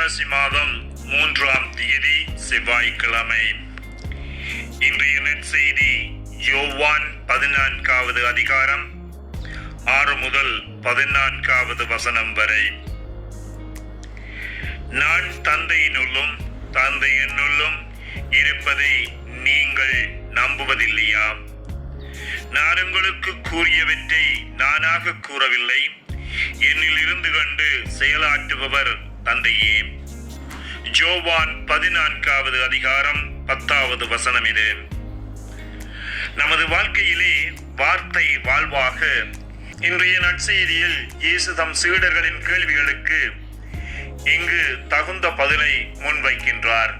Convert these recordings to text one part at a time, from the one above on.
புரட்டாசி மாதம் 3ஆம் தேதி செவ்வாய்க்கிழமை. இன்றைய நற்செய்தி யோவான் 14வது அதிகாரம் 6 முதல் 14வது வசனம் வரை. நான் தந்தையினுள்ளும் தந்தை என்னுள்ளும் இருப்பதை நீங்கள் நம்புவதில்லையா? நான் உங்களுக்கு கூறியவற்றை நானாக கூறவில்லை, என்னில் இருந்து கொண்டு செயலாற்றுபவர் தந்தையே. யோவான் 14வது அதிகாரம் 10வது வசனம் இது. நமது வாழ்க்கையிலே வார்த்தை வாழ்வாக இன்றைய நற்செய்தியில் இயேசு தம் சீடர்களின் கேள்விகளுக்கு இங்கு தகுந்த பதிலை முன்வைக்கின்றார்.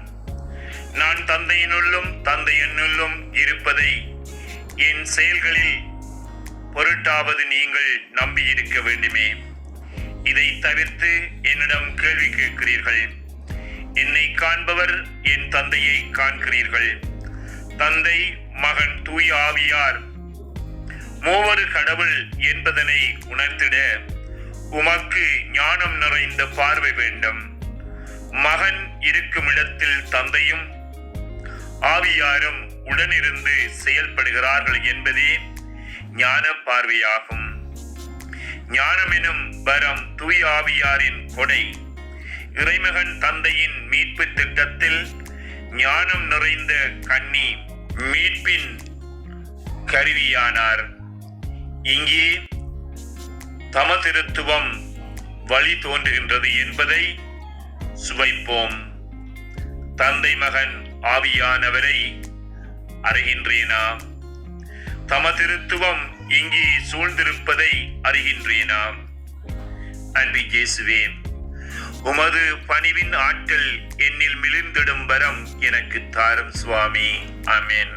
நான் தந்தையினுள்ளும் தந்தை என்னுள்ளும் இருப்பதை என் செயல்களில் பொருட்டாவது நீங்கள் நம்பியிருக்க வேண்டுமே. இதை தவிர்த்து என்னிடம் கேள்வி கேட்கிறீர்கள். என்னை காண்பவர் என் தந்தையை காண்கிறீர்கள். தந்தை, மகன், தூய ஆவியார் மூவரு கடவுள் என்பதனை உணர்த்திட உமக்கு ஞானம் நிறைந்த பார்வை வேண்டும். மகன் இருக்கும் இடத்தில் தந்தையும் ஆவியாரும் உடனிருந்து செயல்படுகிறார்கள் என்பதே ஞான பார்வையாகும். ஞானம் எனும் வரம் தூய ஆவியாரின் கொடை. இறைமகன் தந்தையின் மீட்பு திட்டத்தில் ஞானம் நிறைந்த கன்னி மீட்பின் கருவியானார். இங்கே தமதிருத்துவம் வழி தோன்றுகின்றது என்பதை சுவைப்போம். தந்தை, மகன், ஆவியானவரை அறிகின்றேனா? தமதிருத்துவம் இங்கே சூழ்ந்திருப்பதை அறிகின்றேனா? அன்பு இயேசுவே, உமது பணிவின் ஆற்றல் என்னில் மிளிர்ந்திடும் வரம் எனக்கு தாரும் சுவாமி. ஆமென்.